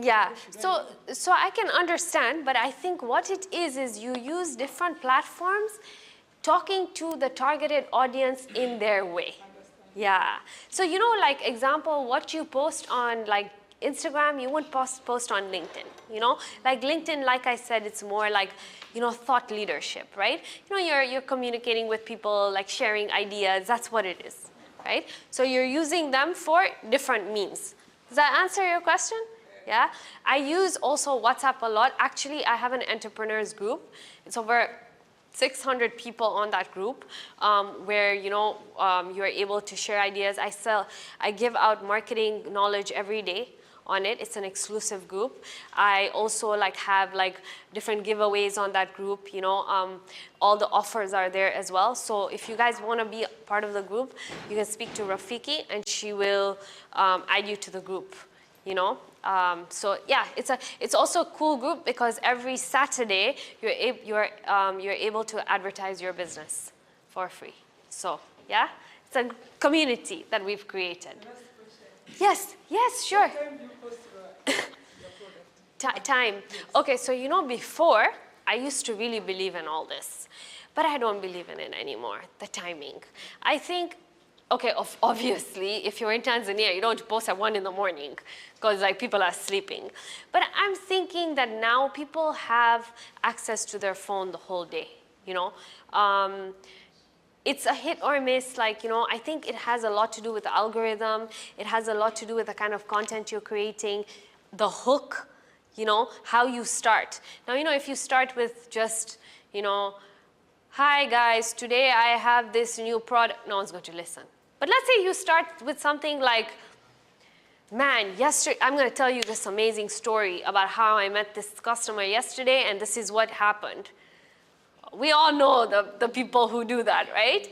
Yeah, so I can understand, but I think what it is you use different platforms talking to the targeted audience in their way. Yeah, so you know, like example, what you post on like Instagram, you wouldn't post on LinkedIn, you know? Like LinkedIn, like I said, it's more like, you know, thought leadership, right? You know, you're communicating with people, like sharing ideas, that's what it is, right? So you're using them for different means. Does that answer your question? Yeah, I use also WhatsApp a lot. Actually, I have an entrepreneurs group. It's over 600 people on that group where, you know, you're able to share ideas. I give out marketing knowledge every day on it. It's an exclusive group. I also like have like different giveaways on that group, you know, all the offers are there as well. So if you guys want to be part of the group, you can speak to Rafiki and she will add you to the group, you know. So yeah, it's also a cool group because every Saturday you're able to advertise your business for free. So yeah, it's a community that we've created. Yes, sure. What time do you post your product? Time. Okay, so you know before I used to really believe in all this, but I don't believe in it anymore. The timing. I think. Okay, obviously, if you're in Tanzania, you don't post at 1 in the morning because like people are sleeping. But I'm thinking that now people have access to their phone the whole day, you know. It's a hit or miss, like, you know, I think it has a lot to do with the algorithm. It has a lot to do with the kind of content you're creating, the hook, you know, how you start. Now, you know, if you start with just, you know, hi guys, today I have this new product, no one's going to listen. But let's say you start with something like, man, yesterday, I'm going to tell you this amazing story about how I met this customer yesterday and this is what happened. We all know the people who do that, right?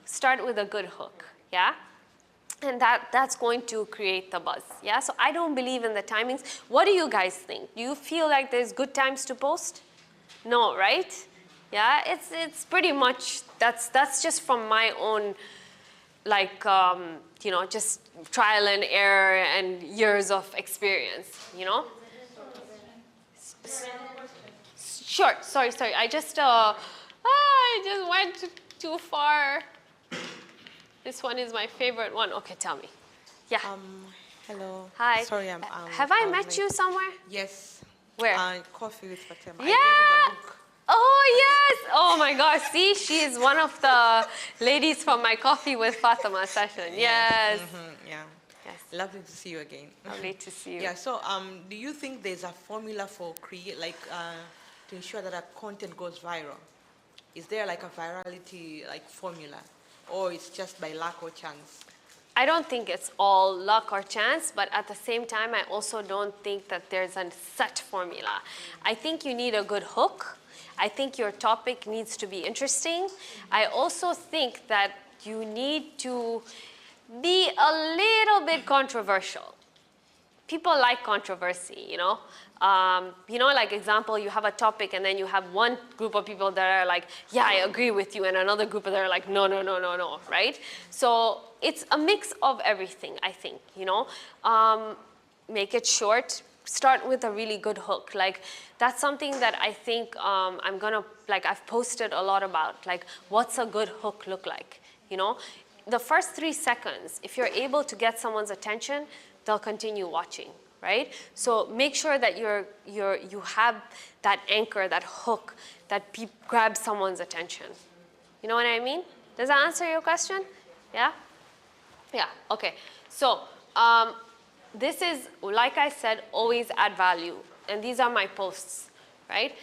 Start with a good hook, yeah? And that's going to create the buzz, yeah? So I don't believe in the timings. What do you guys think? Do you feel like there's good times to post? No, right? Yeah, it's pretty much, that's just from my own, like, you know, just trial and error and years of experience, you know? Sure, sorry, I just went too far. This one is my favorite one. Okay, tell me. Yeah. Hello. Hi. Sorry, have I met you somewhere? Yes. Where? Coffee with Fatema. Yeah. I gave you the book. Oh, yes. Oh, my gosh. See, she is one of the ladies from my Coffee with Fatema session. Yes. Yeah. Yes. Lovely to see you again. Lovely to see you. Yeah, so do you think there's a formula for to ensure that our content goes viral? Is there like a virality like formula, or it's just by luck or chance? I don't think it's all luck or chance, but at the same time, I also don't think that there's a set formula. I think you need a good hook. I think your topic needs to be interesting. I also think that you need to be a little bit controversial. People like controversy, you know? You know, like example, you have a topic and then you have one group of people that are like, yeah, I agree with you, and another group that are like, no, right? So it's a mix of everything, I think, you know? Make it short. Start with a really good hook. Like, that's something that I think I've posted a lot about, like, what's a good hook look like, you know? The first 3 seconds, if you're able to get someone's attention, they'll continue watching, right? So make sure that you have that anchor, that hook, that grabs someone's attention. You know what I mean? Does that answer your question? Yeah? Yeah, okay. So this is, like I said, always add value. And these are my posts, right?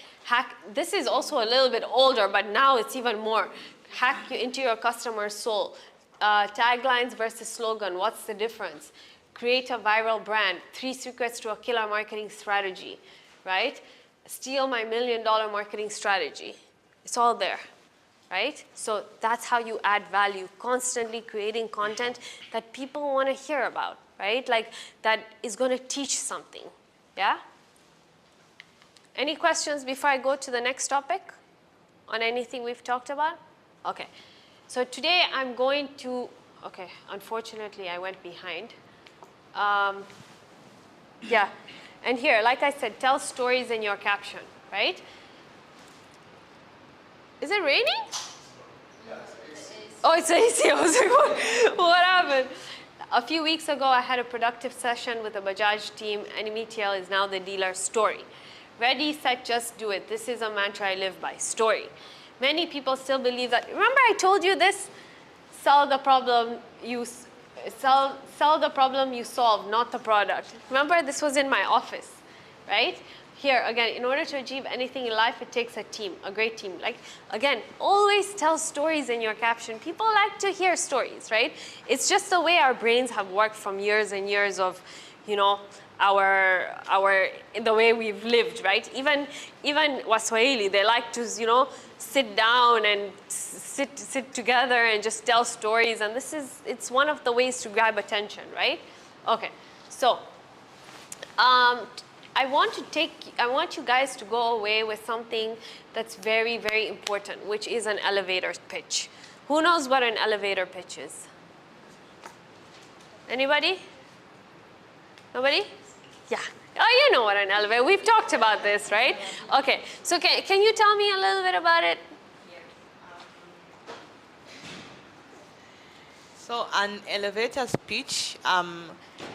This is also a little bit older, but now it's even more. Hack you into your customer's soul. Taglines versus slogan, what's the difference? Create a viral brand, 3 secrets to a killer marketing strategy, right? Steal my $1 million marketing strategy. It's all there, right? So that's how you add value, constantly creating content that people want to hear about, right? Like that is going to teach something, yeah? Any questions before I go to the next topic on anything we've talked about? Okay, so today I'm going to, okay, unfortunately I went behind. Yeah, And here, like I said, tell stories in your caption, right? Is it raining? Oh, it's AC. I was like, what happened? A few weeks ago, I had a productive session with the Bajaj team, and METL is now the dealer story. Ready, set, just do it. This is a mantra I live by, story. Many people still believe that, remember I told you this? Sell the problem you solve, not the product. Remember, this was in my office, right? Here, again, in order to achieve anything in life, it takes a team, a great team. Like, again, always tell stories in your caption. People like to hear stories, right? It's just the way our brains have worked from years and years of, you know, the way we've lived, right? Even Waswahili, they like to, you know, sit down and sit together and just tell stories. And it's one of the ways to grab attention, right? Okay, so, I want you guys to go away with something that's very, very important, which is an elevator pitch. Who knows what an elevator pitch is? Anybody? Nobody? Yeah. Oh, you know what an elevator, we've talked about this, right? Okay, so can you tell me a little bit about it? So an elevator speech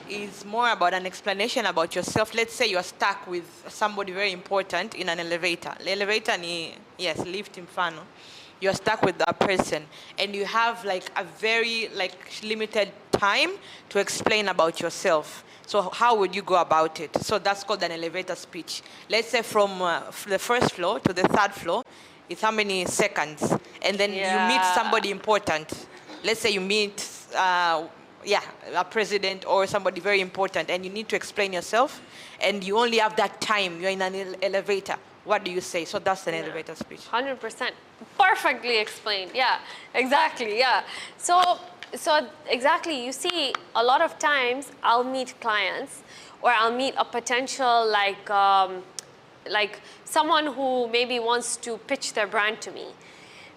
is more about an explanation about yourself. Let's say you're stuck with somebody very important in an elevator. The elevator, yes, lift mfano. You're stuck with that person, and you have like a very limited time to explain about yourself. So how would you go about it? So that's called an elevator speech. Let's say from the first floor to the third floor, it's how many seconds? And then you meet somebody important. Let's say you meet, a president or somebody very important, and you need to explain yourself, and you only have that time. You're in an elevator. What do you say? So that's an elevator speech. 100%. Perfectly explained. Yeah, exactly. Yeah. So exactly, you see, a lot of times I'll meet clients, or I'll meet a potential like someone who maybe wants to pitch their brand to me.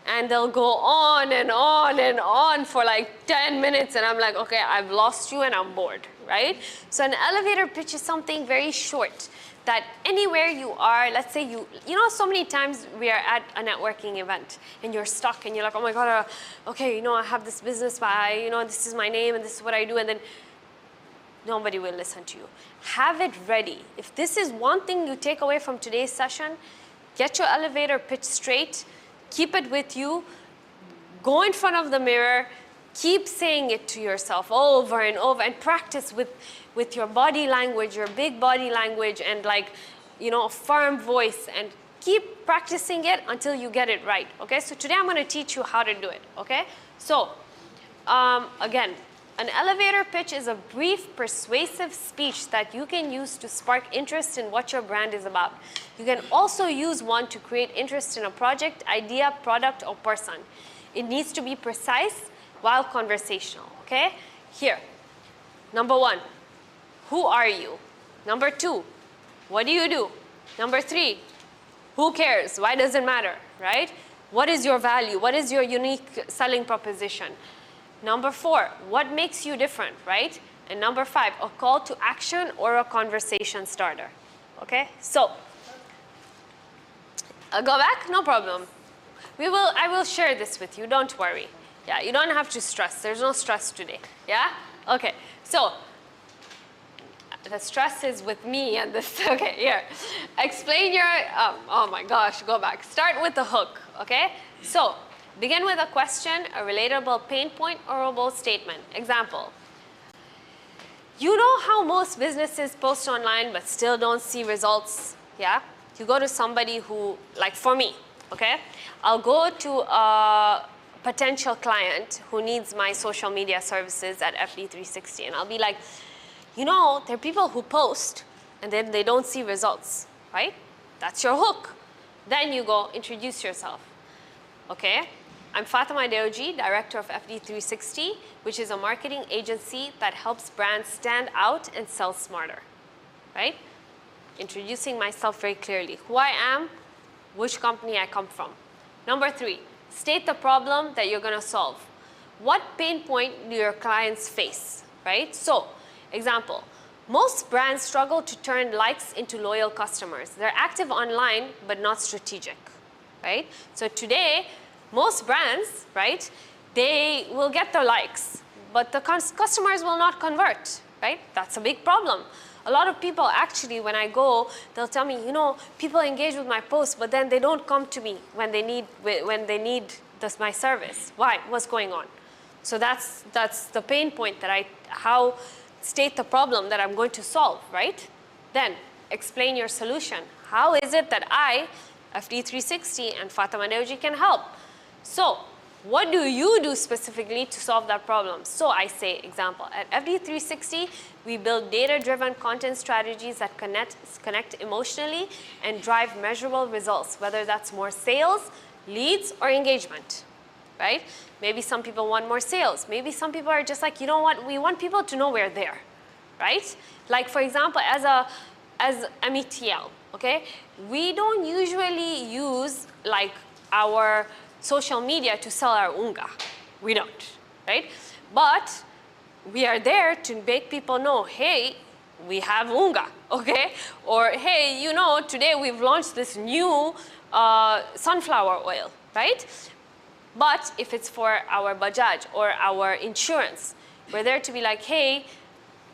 And they'll go on and on and on for like 10 minutes, and I'm like, okay, I've lost you and I'm bored, right? So an elevator pitch is something very short that anywhere you are, let's say you know, so many times we are at a networking event and you're stuck and you're like, oh my God, okay, you know, I have this business, but you know, this is my name and this is what I do, and then nobody will listen to you. Have it ready. If this is one thing you take away from today's session, get your elevator pitch straight. Keep it with you, go in front of the mirror, keep saying it to yourself over and over, and practice with your body language, your big body language, and like, you know, a firm voice, and keep practicing it until you get it right, okay? So today I'm gonna teach you how to do it, okay? So, again, an elevator pitch is a brief, persuasive speech that you can use to spark interest in what your brand is about. You can also use one to create interest in a project, idea, product, or person. It needs to be precise while conversational, okay? Here, number 1, who are you? Number 2, what do you do? Number 3, who cares? Why does it matter, right? What is your value? What is your unique selling proposition? Number 4, what makes you different, right? And number 5, a call to action or a conversation starter, okay? So, go back, no problem. I will share this with you, don't worry. Yeah, you don't have to stress, there's no stress today, yeah? Okay, so, the stress is with me and this, okay, here. Explain your, oh my gosh, go back. Start with the hook, okay? So, begin with a question, a relatable pain point, or a bold statement. Example, you know how most businesses post online but still don't see results, yeah? You go to somebody who, like for me, okay? I'll go to a potential client who needs my social media services at FD360, and I'll be like, you know, there are people who post and then they don't see results, right? That's your hook. Then you go introduce yourself, okay? I'm Fatema Dewji, director of FD360, which is a marketing agency that helps brands stand out and sell smarter, right? Introducing myself very clearly. Who I am, which company I come from. Number 3, state the problem that you're gonna solve. What pain point do your clients face, right? So, example, most brands struggle to turn likes into loyal customers. They're active online, but not strategic, right? So today, most brands, right, they will get the likes, but the customers will not convert, right? That's a big problem. A lot of people actually, when I go, they'll tell me, you know, people engage with my posts, but then they don't come to me when they need my service. Why? What's going on? So that's the pain point that state the problem that I'm going to solve, right? Then explain your solution. How is it that I, FD360 and Fatema Dewji can help? So what do you do specifically to solve that problem? So I say, example, at FD360, we build data-driven content strategies that connect emotionally and drive measurable results, whether that's more sales, leads, or engagement, right? Maybe some people want more sales. Maybe some people are just like, you know what, we want people to know we're there, right? Like, for example, as METL, okay? We don't usually use like our social media to sell our unga. We don't, right? But we are there to make people know, hey, we have unga, okay? Or, hey, you know, today we've launched this new sunflower oil, right? But if it's for our Bajaj or our insurance, we're there to be like, hey,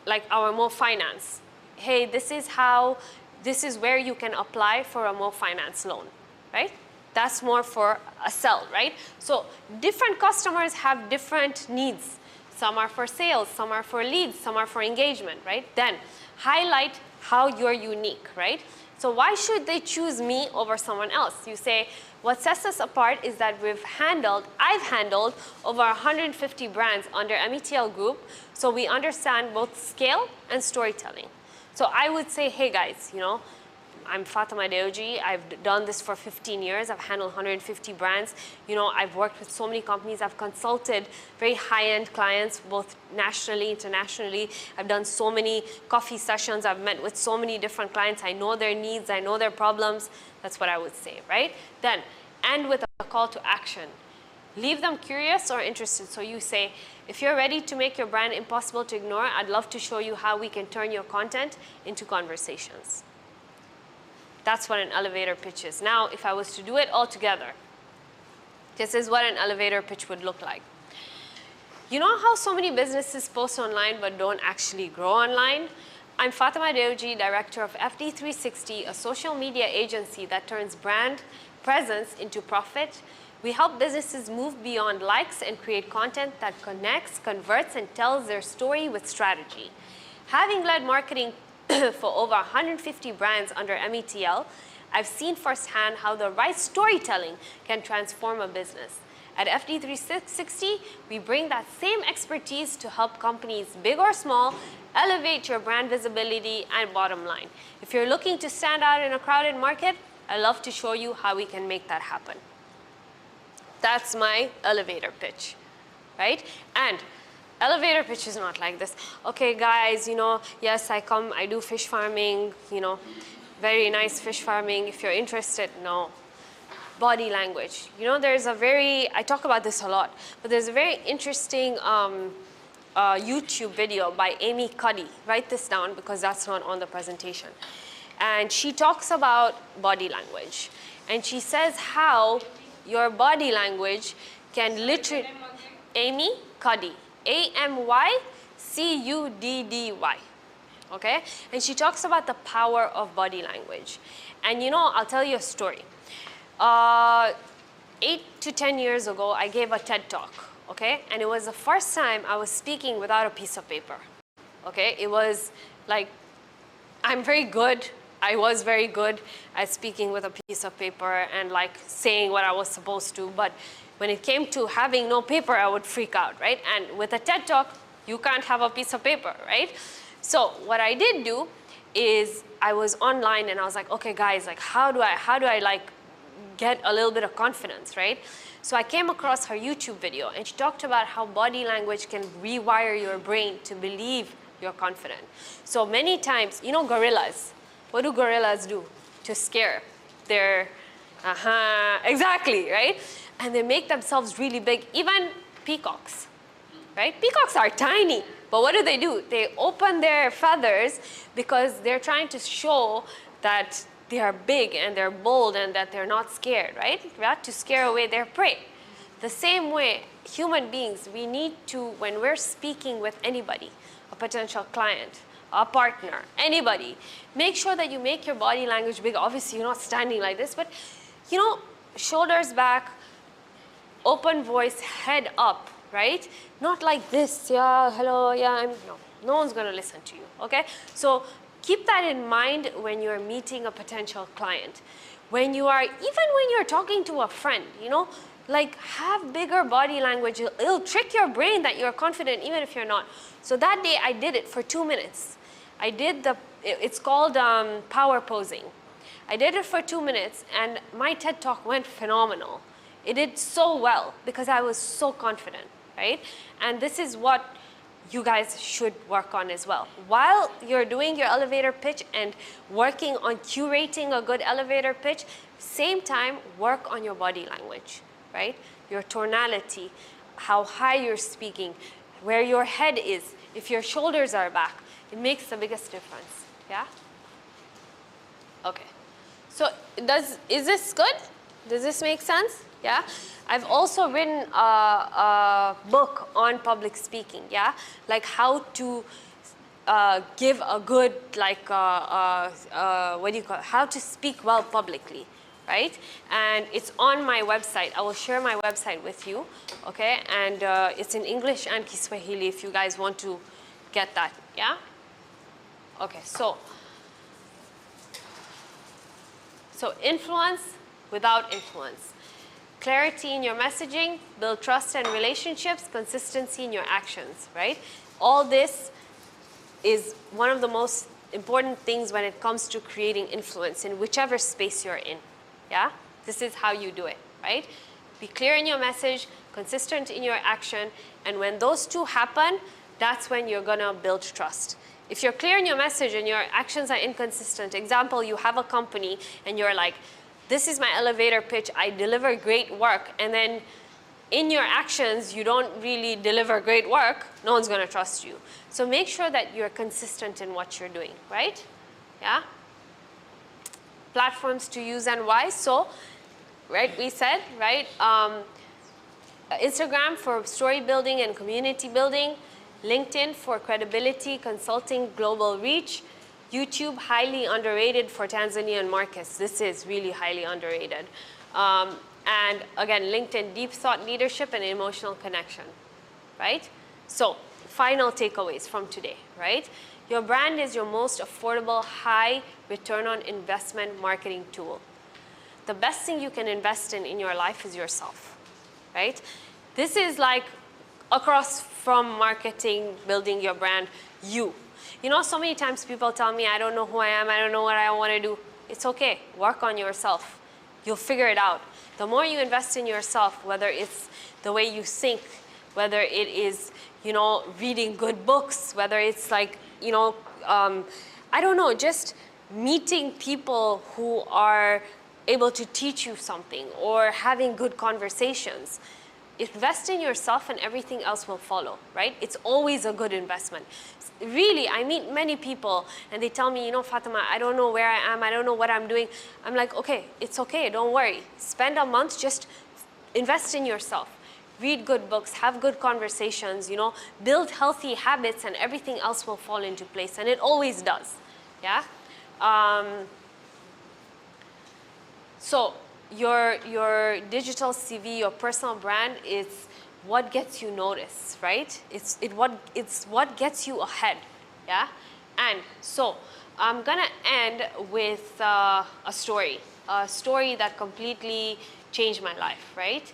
like our Mo Finance. Hey, this is where you can apply for a Mo Finance loan, right? That's more for a sell, right? So different customers have different needs. Some are for sales, some are for leads, some are for engagement, right? Then highlight how you're unique, right? So why should they choose me over someone else? You say, what sets us apart is that I've handled over 150 brands under METL Group, so we understand both scale and storytelling. So I would say, hey guys, you know, I'm Fatema Dewji. I've done this for 15 years. I've handled 150 brands. You know, I've worked with so many companies. I've consulted very high-end clients, both nationally, internationally. I've done so many coffee sessions. I've met with so many different clients. I know their needs. I know their problems. That's what I would say, right? Then end with a call to action. Leave them curious or interested. So you say, if you're ready to make your brand impossible to ignore, I'd love to show you how we can turn your content into conversations. That's what an elevator pitch is. Now, if I was to do it all together, this is what an elevator pitch would look like. You know how so many businesses post online but don't actually grow online? I'm Fatema Dewji, director of FD360, a social media agency that turns brand presence into profit. We help businesses move beyond likes and create content that connects, converts, and tells their story with strategy. Having led marketing for over 150 brands under METL, I've seen firsthand how the right storytelling can transform a business. At FD360, we bring that same expertise to help companies, big or small, elevate your brand visibility and bottom line. If you're looking to stand out in a crowded market, I'd love to show you how we can make that happen. That's my elevator pitch, right? And elevator pitch is not like this. Okay, guys, you know, yes, I do fish farming, you know, very nice fish farming. If you're interested, no. Body language. You know, I talk about this a lot, but there's a very interesting YouTube video by Amy Cuddy. Write this down because that's not on the presentation. And she talks about body language. And she says how your body language can literally, Amy Cuddy. AMYCUDDY, okay? And she talks about the power of body language. And you know, I'll tell you a story. 8 to 10 years ago, I gave a TED Talk, okay? And it was the first time I was speaking without a piece of paper, okay? It was like, I was very good at speaking with a piece of paper and like saying what I was supposed to, but when it came to having no paper, I would freak out, right? And with a TED Talk, you can't have a piece of paper, right? So what I did do is I was online and I was like, okay, guys, like how do I like get a little bit of confidence, right? So I came across her YouTube video and she talked about how body language can rewire your brain to believe you're confident. So many times, you know, gorillas, what do gorillas do to scare their, exactly, right? And they make themselves really big, even peacocks, right? Peacocks are tiny, but what do? They open their feathers because they're trying to show that they are big and they're bold and that they're not scared, right? To scare away their prey. The same way, human beings, we need to, when we're speaking with anybody, a potential client, a partner, anybody, make sure that you make your body language big. Obviously, you're not standing like this, but shoulders back, open voice, head up, right? Not like this, yeah, hello, yeah, no one's gonna listen to you, okay? So keep that in mind when you're meeting a potential client. Even when you're talking to a friend, like have bigger body language. It'll trick your brain that you're confident even if you're not. So that day I did it for 2 minutes. It's called power posing. I did it for 2 minutes and my TED Talk went phenomenal. It did so well because I was so confident, right? And this is what you guys should work on as well. While you're doing your elevator pitch and working on curating a good elevator pitch, same time, work on your body language, right? Your tonality, how high you're speaking, where your head is, if your shoulders are back, it makes the biggest difference, yeah? Okay, so is this good? Does this make sense? Yeah? I've also written a book on public speaking, yeah? Like how to give a good, how to speak well publicly, right? And it's on my website. I will share my website with you, okay? And it's in English and Kiswahili if you guys want to get that, yeah? Okay, so influence without influence. Clarity in your messaging, build trust and relationships, consistency in your actions, right? All this is one of the most important things when it comes to creating influence in whichever space you're in, yeah? This is how you do it, right? Be clear in your message, consistent in your action, and when those two happen, that's when you're gonna build trust. If you're clear in your message and your actions are inconsistent, example, you have a company and you're like, this is my elevator pitch, I deliver great work, and then in your actions, you don't really deliver great work, no one's gonna trust you. So make sure that you're consistent in what you're doing, right? Yeah? Platforms to use and why, so, right, we said, right? Instagram for story building and community building, LinkedIn for credibility, consulting, global reach, YouTube, highly underrated for Tanzanian markets. This is really highly underrated. And again, LinkedIn, deep thought leadership and emotional connection, right? So, final takeaways from today, right? Your brand is your most affordable, high return on investment marketing tool. The best thing you can invest in your life is yourself, right? This is like across from marketing, building your brand, you. So many times people tell me, I don't know who I am, I don't know what I want to do. It's okay, work on yourself. You'll figure it out. The more you invest in yourself, whether it's the way you think, whether it is, reading good books, whether it's like, I don't know, just meeting people who are able to teach you something or having good conversations. Invest in yourself and everything else will follow, right? It's always a good investment. Really, I meet many people and they tell me, Fatema, I don't know where I am, I don't know what I'm doing. I'm like, okay, it's okay, don't worry. Spend a month, just invest in yourself. Read good books, have good conversations, build healthy habits and everything else will fall into place. And it always does, yeah? So your digital CV, your personal brand is what gets you noticed, right? It's what gets you ahead, yeah? And so I'm gonna end with a story that completely changed my life, right?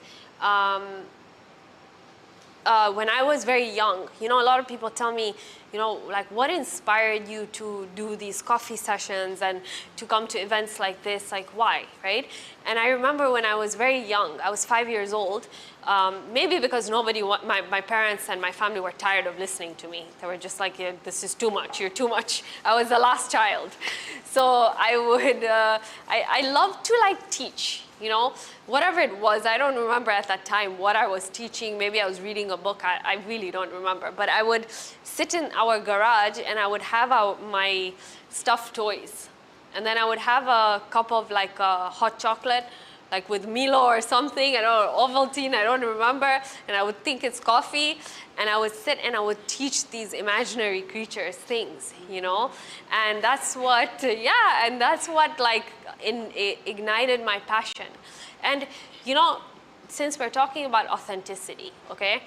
When I was very young, a lot of people tell me, like what inspired you to do these coffee sessions and to come to events like this, like why, right? And I remember when I was very young, I was 5 years old, Maybe because my parents and my family were tired of listening to me. They were just like, yeah, this is too much, you're too much. I was the last child. So I would, I loved to like teach, you know, whatever it was. I don't remember at that time what I was teaching. Maybe I was reading a book. I really don't remember. But I would sit in our garage and I would have my stuffed toys. And then I would have a cup of like hot chocolate, like with Milo or something, I don't know, Ovaltine, I don't remember, and I would think it's coffee, and I would sit and I would teach these imaginary creatures things, you know, and that's what, and that's what like ignited my passion. And you know, since we're talking about authenticity, okay,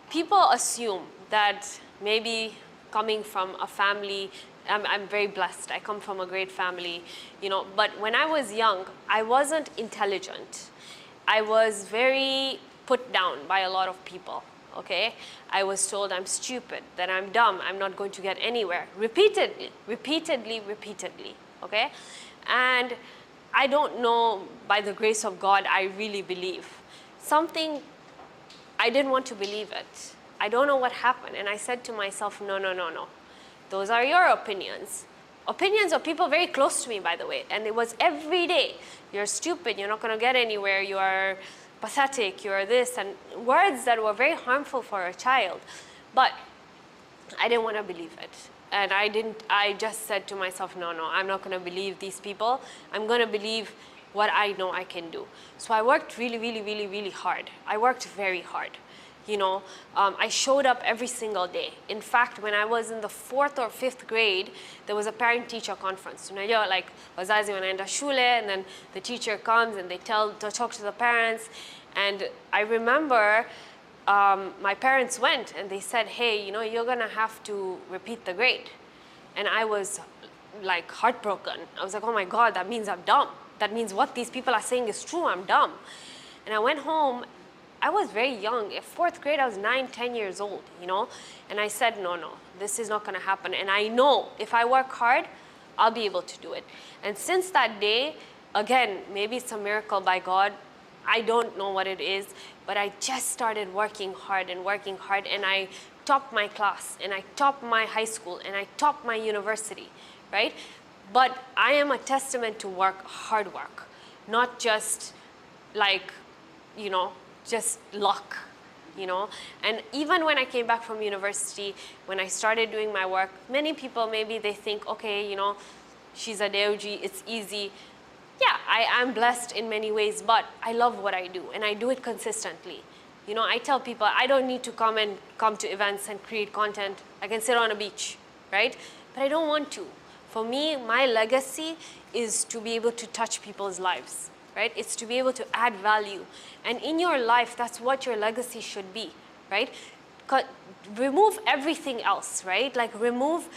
people assume that maybe coming from a family, I'm very blessed. I come from a great family, you know, but when I was young, I wasn't intelligent. I was very put down by a lot of people, okay? I was told I'm stupid, that I'm dumb, I'm not going to get anywhere, repeatedly, okay? And I don't know, by the grace of God, I really believe. Something, I didn't want to believe it. I don't know what happened, and I said to myself, no. Those are your opinions. Opinions of people very close to me, by the way. And it was every day. You're stupid, you're not going to get anywhere, you are pathetic, you are this, and words that were very harmful for a child. But I didn't want to believe it. And I just said to myself, no, I'm not going to believe these people. I'm going to believe what I know I can do. So I worked really hard. I worked very hard. You know, I showed up every single day. In fact, when I was in the 4th or 5th grade, there was a parent-teacher conference. You know, like, wazazi wanaenda shule, and then the teacher comes and they talk to the parents. And I remember my parents went and they said, hey, you know, you're gonna have to repeat the grade. And I was like heartbroken. I was like, oh my God, that means I'm dumb. That means what these people are saying is true, I'm dumb. And I went home. I was very young. In 4th grade, I was 9, 10 years old, you know? And I said, no, this is not gonna happen. And I know if I work hard, I'll be able to do it. And since that day, again, maybe it's a miracle by God. I don't know what it is, but I just started working hard, and I topped my class, and I topped my high school, and I topped my university, right? But I am a testament to hard work, not just like, you know, just luck, you know? And even when I came back from university, when I started doing my work, many people, maybe they think, okay, you know, she's a Dewji, it's easy. Yeah, I am blessed in many ways, but I love what I do, and I do it consistently. You know, I tell people I don't need to come to events and create content. I can sit on a beach, right? But I don't want to. For me, my legacy is to be able to touch people's lives. Right? It's to be able to add value. And in your life, that's what your legacy should be, right? Remove everything else, right? Like remove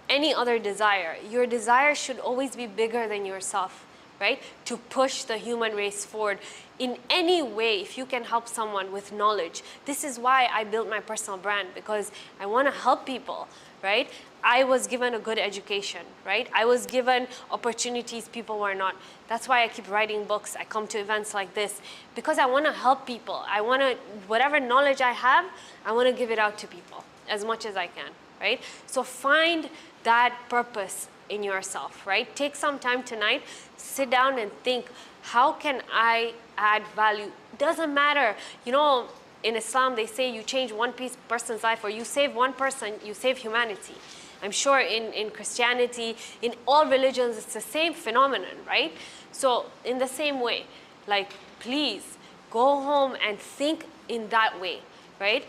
any other desire. Your desire should always be bigger than yourself, right? To push the human race forward in any way. If you can help someone with knowledge. This is why I built my personal brand, because I want to help people, right? I was given a good education, right? I was given opportunities people were not. That's why I keep writing books. I come to events like this because I want to help people. I want to, whatever knowledge I have, I want to give it out to people as much as I can, right? So find that purpose in yourself, right? Take some time tonight, sit down and think, how can I add value? Doesn't matter, you know, in Islam they say you change one person's life, or you save one person, you save humanity. I'm sure in Christianity, in all religions, it's the same phenomenon, right? So in the same way, like, please go home and think in that way, right?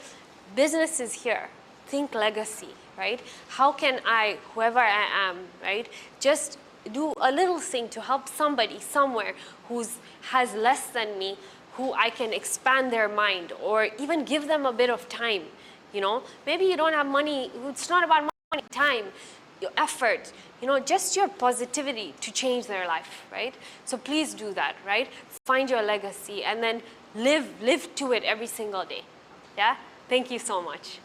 Business is here. Think legacy, right? How can I, whoever I am, right, just do a little thing to help somebody somewhere who has less than me, who I can expand their mind, or even give them a bit of time, you know? Maybe you don't have money. It's not about money. Time, your effort, you know, just your positivity to change their life, right? So please do that, right? Find your legacy and then live to it every single day. Yeah? Thank you so much.